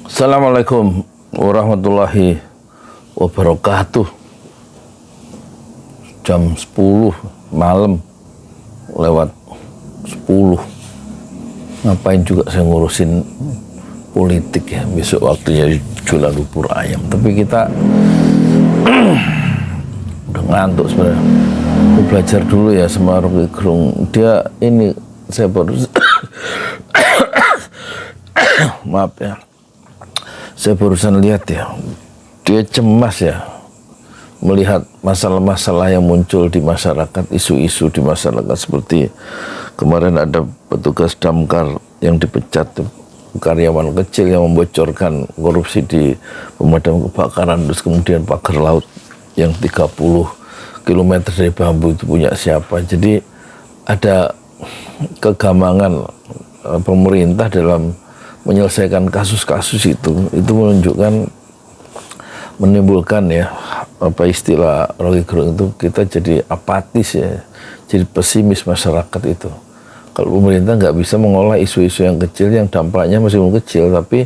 Assalamualaikum warahmatullahi wabarakatuh. Jam 10 malam lewat 10. Ngapain juga saya ngurusin politik ya. Besok waktunya jualan bubur ayam. Tapi kita udah ngantuk sebenarnya. Aku belajar dulu ya sama Rocky Gerung. Dia ini saya baru maaf ya. Saya barusan lihat ya, dia cemas ya melihat masalah-masalah yang muncul di masyarakat, isu-isu di masyarakat seperti kemarin ada petugas damkar yang dipecat, karyawan kecil yang membocorkan korupsi di pemadam kebakaran, terus kemudian pagar laut yang 30 km dari bambu itu punya siapa. Jadi ada kegamangan pemerintah dalam menyelesaikan kasus-kasus itu menunjukkan, menimbulkan ya apa istilah Rocky Gerung itu, kita jadi apatis ya, jadi pesimis masyarakat itu. Kalau pemerintah nggak bisa mengolah isu-isu yang kecil yang dampaknya masih kecil, tapi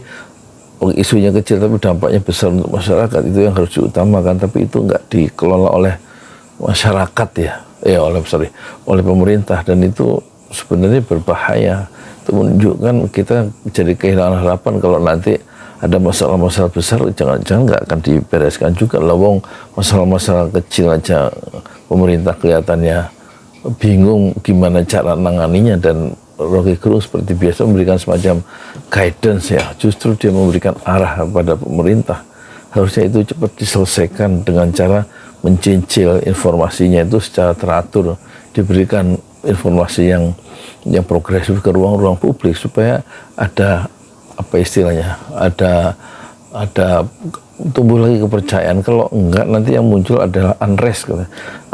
isunya kecil tapi dampaknya besar untuk masyarakat, itu yang harus diutamakan. Tapi itu nggak dikelola oleh masyarakat oleh pemerintah, dan itu sebenarnya berbahaya. Itu menunjukkan kita jadi kehilangan harapan kalau nanti ada masalah-masalah besar, jangan-jangan nggak akan dibereskan juga. Lawang masalah-masalah kecil aja pemerintah kelihatannya bingung gimana cara menanganinya, dan Rocky Gerung seperti biasa memberikan semacam guidance ya, justru dia memberikan arah kepada pemerintah. Harusnya itu cepat diselesaikan dengan cara mencicil informasinya itu secara teratur, diberikan informasi yang progresif ke ruang-ruang publik supaya ada apa istilahnya, ada tumbuh lagi kepercayaan. Kalau enggak nanti yang muncul adalah unrest.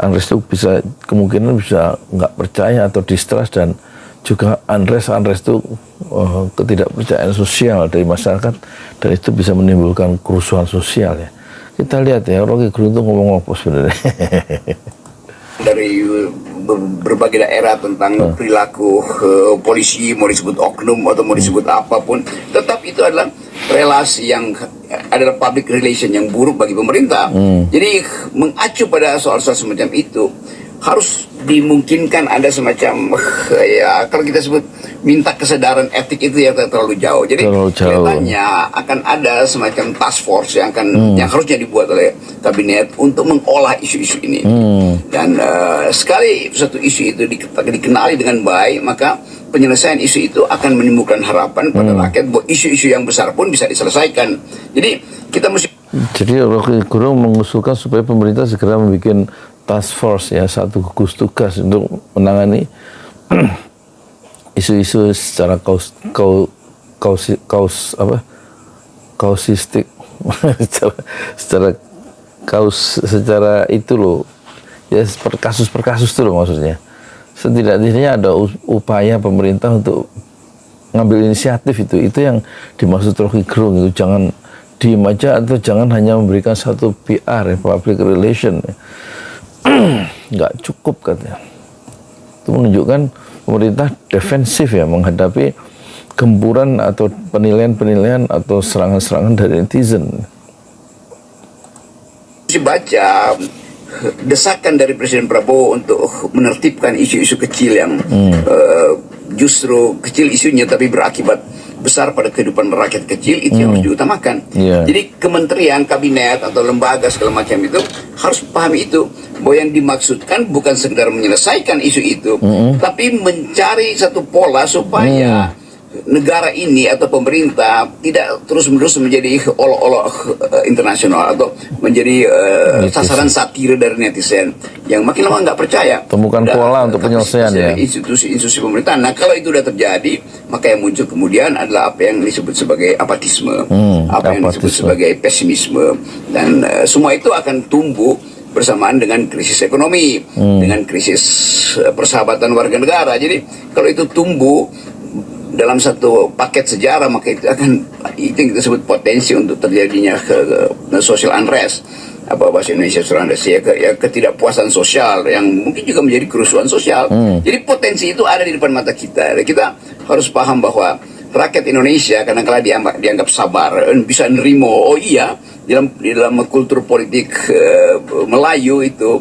Unrest itu bisa kemungkinan bisa enggak percaya atau distrust, dan juga unrest itu ketidakpercayaan sosial dari masyarakat, dan itu bisa menimbulkan kerusuhan sosial ya. Kita lihat ya, Rocky Gerung itu ngomong apa sebenarnya. Dari berbagai daerah tentang perilaku polisi, mau disebut oknum atau mau disebut apapun, tetap itu adalah relasi yang adalah public relation yang buruk bagi pemerintah. Jadi mengacu pada soal-soal semacam itu harus dimungkinkan ada semacam ya, kalau kita sebut minta kesadaran etik itu yang terlalu jauh. Jadi kelihatannya akan ada semacam task force yang akan yang harusnya dibuat oleh kabinet untuk mengolah isu-isu ini. Dan sekali satu isu itu dikenali dengan baik, maka penyelesaian isu itu akan menimbulkan harapan pada rakyat bahwa isu-isu yang besar pun bisa diselesaikan. Jadi kita mesti. Jadi Rocky Gerung mengusulkan supaya pemerintah segera membuat task force ya, satu gugus tugas untuk menangani isu-isu secara kausistik secara itu loh ya, kasus per kasus itu loh maksudnya. Setidaknya ada upaya pemerintah untuk ngambil inisiatif, itu yang dimaksud Rocky Gerung. Itu jangan diem aja, atau jangan hanya memberikan satu PR ya, public relation ya. Nggak cukup katanya. Itu menunjukkan pemerintah defensif ya menghadapi gempuran atau penilaian-penilaian atau serangan-serangan dari netizen. Baca desakan dari Presiden Prabowo untuk menertibkan isu-isu kecil yang justru kecil isunya tapi berakibat besar pada kehidupan rakyat kecil, itu yang harus diutamakan. Jadi kementerian, kabinet atau lembaga segala macam itu harus pahami itu, bahwa yang dimaksudkan bukan sekedar menyelesaikan isu itu, tapi mencari satu pola supaya negara ini atau pemerintah tidak terus-menerus menjadi olok-olok internasional atau menjadi sasaran satir dari netizen yang makin lama nggak percaya. Temukan pola untuk penyelesaian ya. Institusi pemerintahan. Nah, kalau itu sudah terjadi, maka yang muncul kemudian adalah apa yang disebut sebagai apatisme, apa yang disebut sebagai pesimisme, dan semua itu akan tumbuh bersamaan dengan krisis ekonomi, dengan krisis persahabatan warga negara. Jadi kalau itu tumbuh dalam satu paket sejarah, maka itu yang kita sebut potensi untuk terjadinya social unrest, apa bahasa Indonesia social unrest ya, ketidakpuasan sosial yang mungkin juga menjadi kerusuhan sosial. Jadi potensi itu ada di depan mata kita. Kita harus paham bahwa rakyat Indonesia kadang-kala dianggap sabar, bisa nerimo. Oh iya, di dalam kultur politik Melayu itu,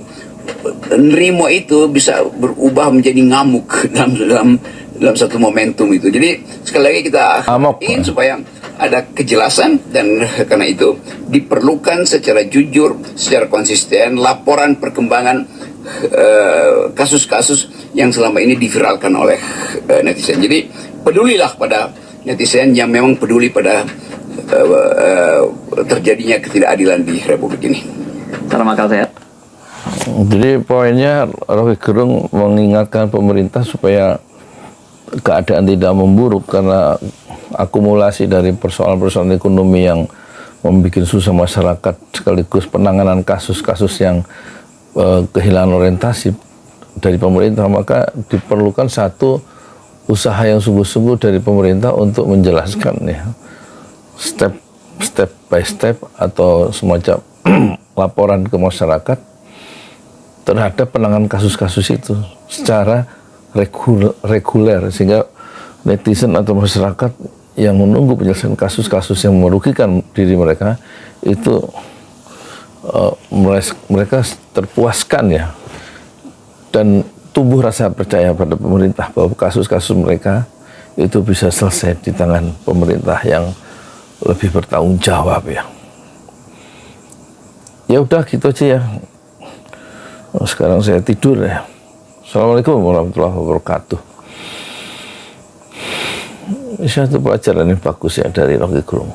nerimo itu bisa berubah menjadi ngamuk dalam satu momentum itu. Jadi sekali lagi kita ingin supaya ada kejelasan, dan karena itu diperlukan secara jujur, secara konsisten laporan perkembangan kasus-kasus yang selama ini diviralkan oleh netizen. Jadi pedulilah pada netizen yang memang peduli pada terjadinya ketidakadilan di Republik ini. Salam akal sehat. Jadi poinnya Rocky Gerung mengingatkan pemerintah supaya keadaan tidak memburuk karena akumulasi dari persoalan-persoalan ekonomi yang membuat susah masyarakat, sekaligus penanganan kasus-kasus yang kehilangan orientasi dari pemerintah. Maka diperlukan satu usaha yang sungguh-sungguh dari pemerintah untuk menjelaskan ya, step by step atau semacam laporan ke masyarakat terhadap penanganan kasus-kasus itu secara reguler, sehingga netizen atau masyarakat yang menunggu penyelesaian kasus-kasus yang merugikan diri mereka itu mereka terpuaskan ya, dan tumbuh rasa percaya pada pemerintah bahwa kasus-kasus mereka itu bisa selesai di tangan pemerintah yang lebih bertanggung jawab ya. Ya udah gitu aja ya. Sekarang saya tidur ya. Assalamualaikum warahmatullahi wabarakatuh. Ini satu pelajaran yang bagus ya dari Rocky Gerung.